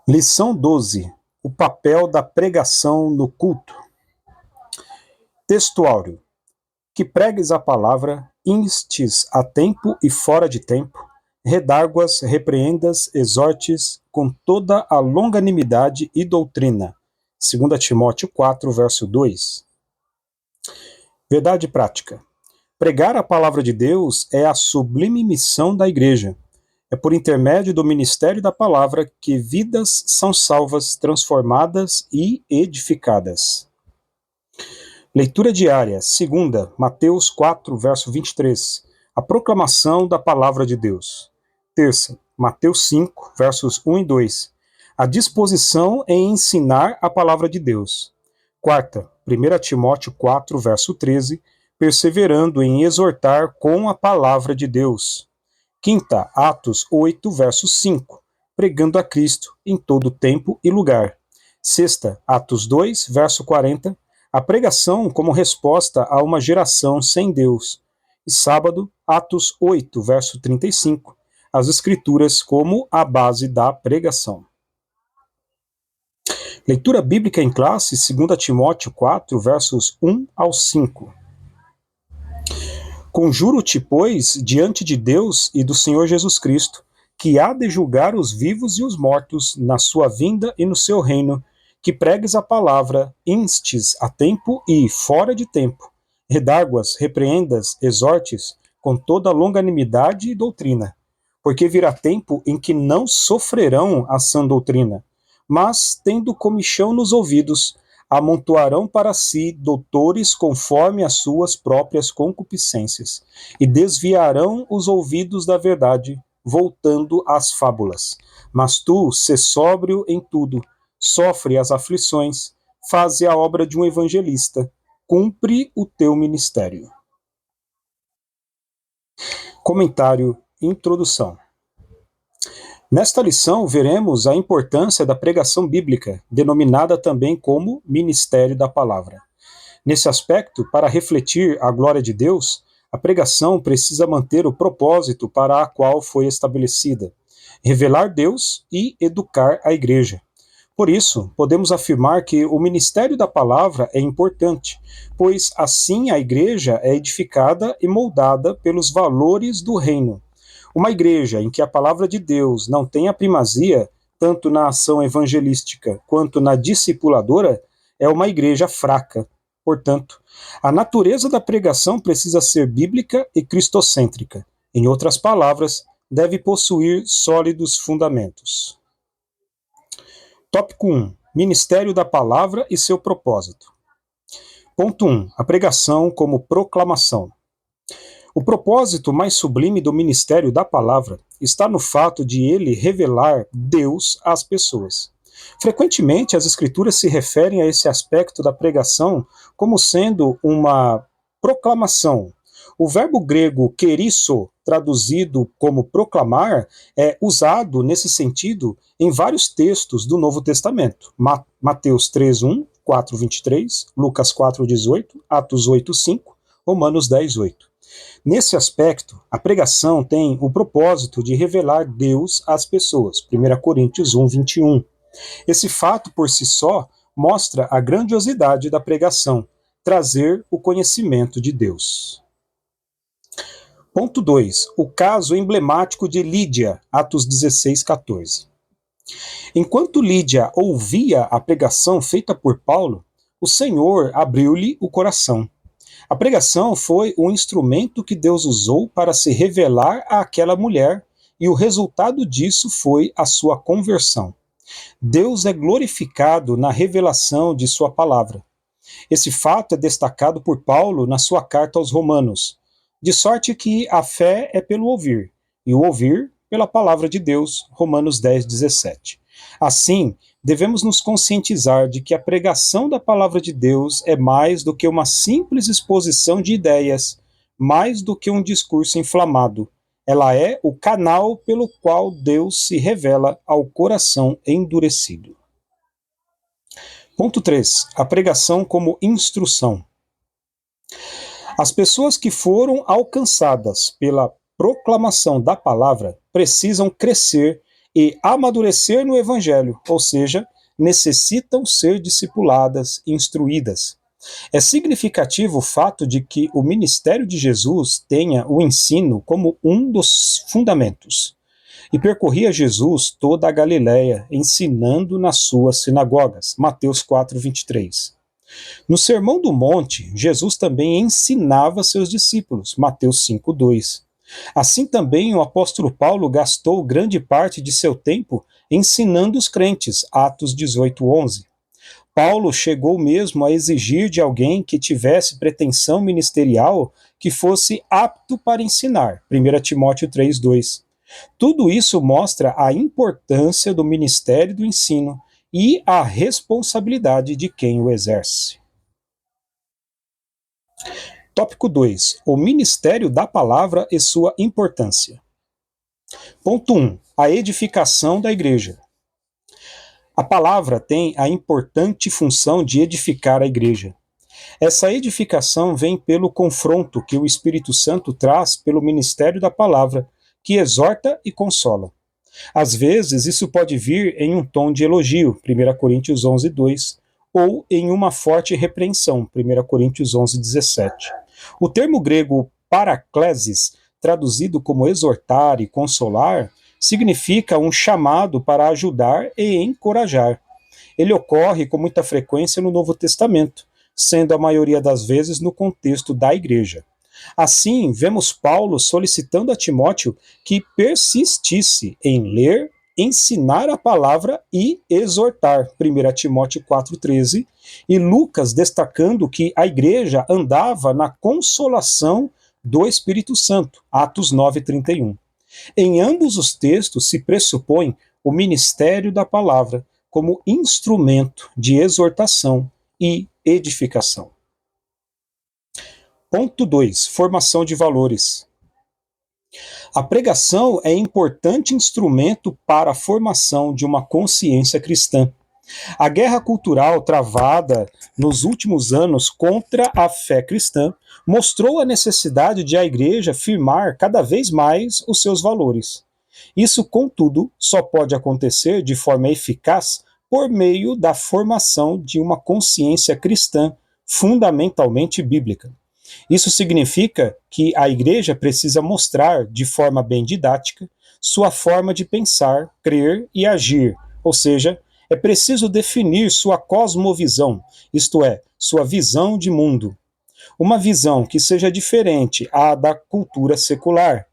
Lição 12. O papel da pregação no culto. Textuário. Que pregues a palavra, instes a tempo e fora de tempo, redarguas, repreendas, exortes com toda a longanimidade e doutrina. 2 Timóteo 4, verso 2. Verdade prática. Pregar a palavra de Deus é a sublime missão da igreja. É por intermédio do ministério da palavra que vidas são salvas, transformadas e edificadas. Leitura diária, segunda, Mateus 4, verso 23. A proclamação da palavra de Deus. Terça, Mateus 5, versos 1 e 2. A disposição em ensinar a palavra de Deus. Quarta, 1 Timóteo 4, verso 13. Perseverando em exortar com a palavra de Deus. Quinta, Atos 8, verso 5, pregando a Cristo em todo tempo e lugar. Sexta, Atos 2, verso 40, a pregação como resposta a uma geração sem Deus. E sábado, Atos 8, verso 35, as Escrituras como a base da pregação. Leitura bíblica em classe, 2 Timóteo 4, versos 1 ao 5. Conjuro-te, pois, diante de Deus e do Senhor Jesus Cristo, que há de julgar os vivos e os mortos na sua vinda e no seu reino, que pregues a palavra, instes a tempo e fora de tempo, redarguas, repreendas, exortes, com toda longanimidade e doutrina. Porque virá tempo em que não sofrerão a sã doutrina, mas, tendo comichão nos ouvidos, amontoarão para si doutores conforme as suas próprias concupiscências, e desviarão os ouvidos da verdade, voltando às fábulas. Mas tu, sê sóbrio em tudo, sofre as aflições, faze a obra de um evangelista, cumpre o teu ministério. Comentário, introdução. Nesta lição, veremos a importância da pregação bíblica, denominada também como Ministério da Palavra. Nesse aspecto, para refletir a glória de Deus, a pregação precisa manter o propósito para a qual foi estabelecida: revelar Deus e educar a igreja. Por isso, podemos afirmar que o ministério da palavra é importante, pois assim a igreja é edificada e moldada pelos valores do reino. Uma igreja em que a palavra de Deus não tem a primazia, tanto na ação evangelística quanto na discipuladora, é uma igreja fraca. Portanto, a natureza da pregação precisa ser bíblica e cristocêntrica. Em outras palavras, deve possuir sólidos fundamentos. Tópico 1. Ministério da Palavra e seu propósito. Ponto 1. A pregação como proclamação. O propósito mais sublime do ministério da palavra está no fato de ele revelar Deus às pessoas. Frequentemente, as Escrituras se referem a esse aspecto da pregação como sendo uma proclamação. O verbo grego kerisso, traduzido como proclamar, é usado nesse sentido em vários textos do Novo Testamento. Mateus 3:1, 4:23, Lucas 4:18, Atos 8:5, Romanos 10:8. Nesse aspecto, a pregação tem o propósito de revelar Deus às pessoas. 1 Coríntios 1:21. Esse fato por si só mostra a grandiosidade da pregação, trazer o conhecimento de Deus. Ponto 2. O caso emblemático de Lídia, Atos 16:14. Enquanto Lídia ouvia a pregação feita por Paulo, o Senhor abriu-lhe o coração. A pregação foi o instrumento que Deus usou para se revelar àquela mulher, e o resultado disso foi a sua conversão. Deus é glorificado na revelação de sua palavra. Esse fato é destacado por Paulo na sua carta aos Romanos, de sorte que a fé é pelo ouvir, e o ouvir pela palavra de Deus, Romanos 10:17. Assim, devemos nos conscientizar de que a pregação da palavra de Deus é mais do que uma simples exposição de ideias, mais do que um discurso inflamado. Ela é o canal pelo qual Deus se revela ao coração endurecido. Ponto 3. A pregação como instrução. As pessoas que foram alcançadas pela proclamação da palavra precisam crescer e amadurecer no Evangelho, ou seja, necessitam ser discipuladas, instruídas. É significativo o fato de que o ministério de Jesus tenha o ensino como um dos fundamentos. E percorria Jesus toda a Galiléia, ensinando nas suas sinagogas. Mateus 4:23. No Sermão do Monte, Jesus também ensinava seus discípulos. Mateus 5:2. Assim também o apóstolo Paulo gastou grande parte de seu tempo ensinando os crentes. Atos 18:11. Paulo chegou mesmo a exigir de alguém que tivesse pretensão ministerial que fosse apto para ensinar. 1 Timóteo 3:2. Tudo isso mostra a importância do ministério do ensino e a responsabilidade de quem o exerce. Tópico 2. O ministério da palavra e sua importância. Ponto 1. A edificação da igreja. A palavra tem a importante função de edificar a igreja. Essa edificação vem pelo confronto que o Espírito Santo traz pelo ministério da palavra, que exorta e consola. Às vezes, isso pode vir em um tom de elogio, 1 Coríntios 11:2, ou em uma forte repreensão, 1 Coríntios 11:17. O termo grego paraklesis, traduzido como exortar e consolar, significa um chamado para ajudar e encorajar. Ele ocorre com muita frequência no Novo Testamento, sendo a maioria das vezes no contexto da igreja. Assim, vemos Paulo solicitando a Timóteo que persistisse em ler, ensinar a palavra e exortar, 1 Timóteo 4,13, e Lucas destacando que a igreja andava na consolação do Espírito Santo, Atos 9,31. Em ambos os textos se pressupõe o ministério da palavra como instrumento de exortação e edificação. Ponto 2. Formação de valores. A pregação é importante instrumento para a formação de uma consciência cristã. A guerra cultural travada nos últimos anos contra a fé cristã mostrou a necessidade de a igreja firmar cada vez mais os seus valores. Isso, contudo, só pode acontecer de forma eficaz por meio da formação de uma consciência cristã fundamentalmente bíblica. Isso significa que a igreja precisa mostrar, de forma bem didática, sua forma de pensar, crer e agir, ou seja, é preciso definir sua cosmovisão, isto é, sua visão de mundo. Uma visão que seja diferente à da cultura secular.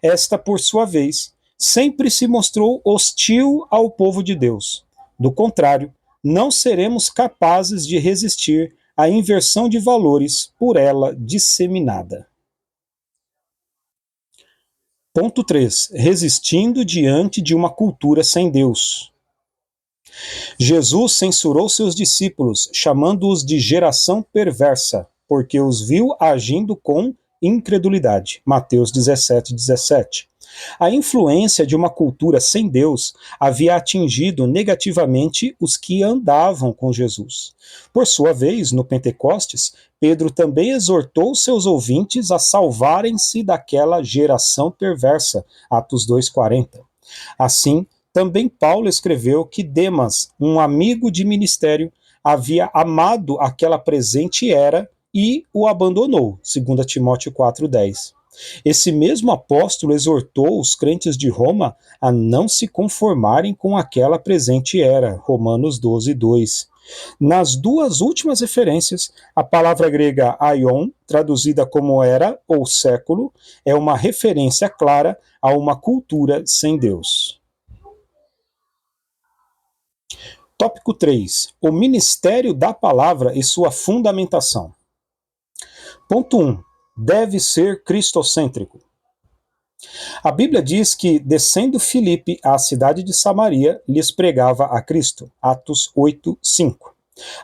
Esta, por sua vez, sempre se mostrou hostil ao povo de Deus. Do contrário, não seremos capazes de resistir à inversão de valores por ela disseminada. Ponto 3. Resistindo diante de uma cultura sem Deus. Jesus censurou seus discípulos, chamando-os de geração perversa, porque os viu agindo com incredulidade. Mateus 17:17. A influência de uma cultura sem Deus havia atingido negativamente os que andavam com Jesus. Por sua vez, no Pentecostes, Pedro também exortou seus ouvintes a salvarem-se daquela geração perversa. Atos 2:40. Assim, também Paulo escreveu que Demas, um amigo de ministério, havia amado aquela presente era e o abandonou, 2 Timóteo 4,10. Esse mesmo apóstolo exortou os crentes de Roma a não se conformarem com aquela presente era, Romanos 12:2. Nas duas últimas referências, a palavra grega aion, traduzida como era ou século, é uma referência clara a uma cultura sem Deus. Tópico 3. O ministério da palavra e sua fundamentação. Ponto 1. Deve ser cristocêntrico. A Bíblia diz que, descendo Filipe à cidade de Samaria, lhes pregava a Cristo. Atos 8:5.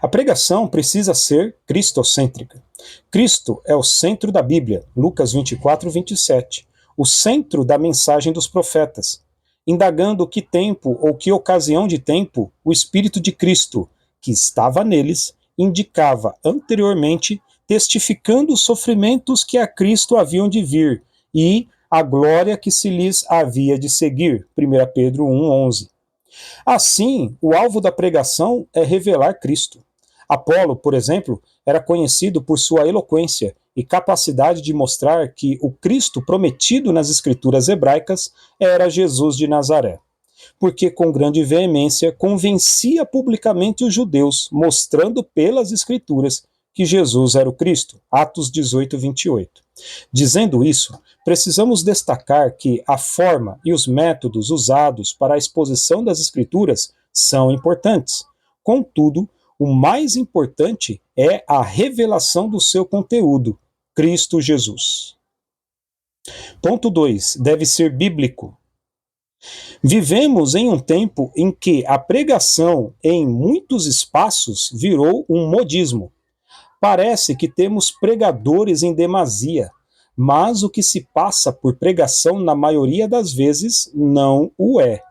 A pregação precisa ser cristocêntrica. Cristo é o centro da Bíblia, Lucas 24:27, o centro da mensagem dos profetas, indagando que tempo ou que ocasião de tempo o Espírito de Cristo, que estava neles, indicava anteriormente, testificando os sofrimentos que a Cristo haviam de vir e a glória que se lhes havia de seguir. 1 Pedro 1,11. Assim, o alvo da pregação é revelar Cristo. Apolo, por exemplo, era conhecido por sua eloquência e capacidade de mostrar que o Cristo prometido nas escrituras hebraicas era Jesus de Nazaré, porque com grande veemência convencia publicamente os judeus, mostrando pelas escrituras que Jesus era o Cristo. Atos 18, 28. Dizendo isso, precisamos destacar que a forma e os métodos usados para a exposição das escrituras são importantes. Contudo, o mais importante é a revelação do seu conteúdo, Cristo Jesus. Ponto 2. Deve ser bíblico. Vivemos em um tempo em que a pregação em muitos espaços virou um modismo. Parece que temos pregadores em demasia, mas o que se passa por pregação na maioria das vezes não o é.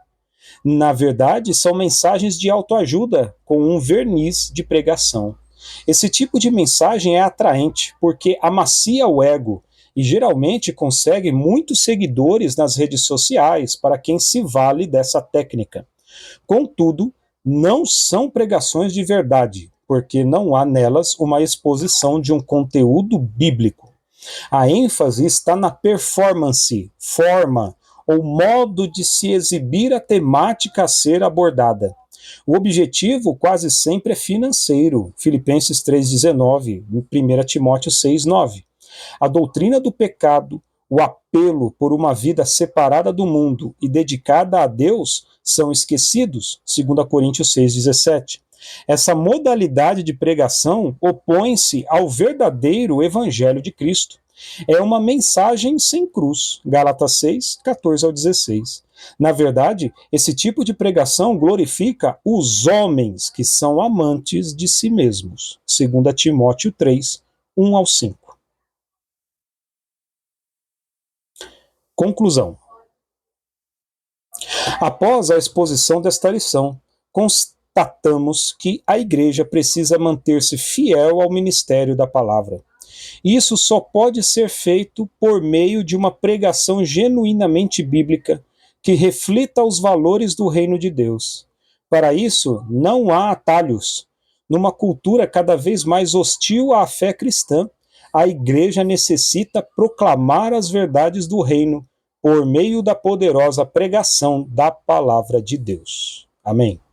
Na verdade, são mensagens de autoajuda com um verniz de pregação. Esse tipo de mensagem é atraente porque amacia o ego e geralmente consegue muitos seguidores nas redes sociais para quem se vale dessa técnica. Contudo, não são pregações de verdade, porque não há nelas uma exposição de um conteúdo bíblico. A ênfase está na performance, forma ou modo de se exibir a temática a ser abordada. O objetivo quase sempre é financeiro, Filipenses 3,19, 1 Timóteo 6,9. A doutrina do pecado, o apelo por uma vida separada do mundo e dedicada a Deus são esquecidos, 2 Coríntios 6,17. Essa modalidade de pregação opõe-se ao verdadeiro evangelho de Cristo. É uma mensagem sem cruz, Gálatas 6, 14 ao 16. Na verdade, esse tipo de pregação glorifica os homens que são amantes de si mesmos, 2 Timóteo 3, 1 ao 5. Conclusão. Após a exposição desta lição, constatamos que a Igreja precisa manter-se fiel ao ministério da palavra. Isso só pode ser feito por meio de uma pregação genuinamente bíblica que reflita os valores do reino de Deus. Para isso, não há atalhos. Numa cultura cada vez mais hostil à fé cristã, a Igreja necessita proclamar as verdades do reino por meio da poderosa pregação da palavra de Deus. Amém.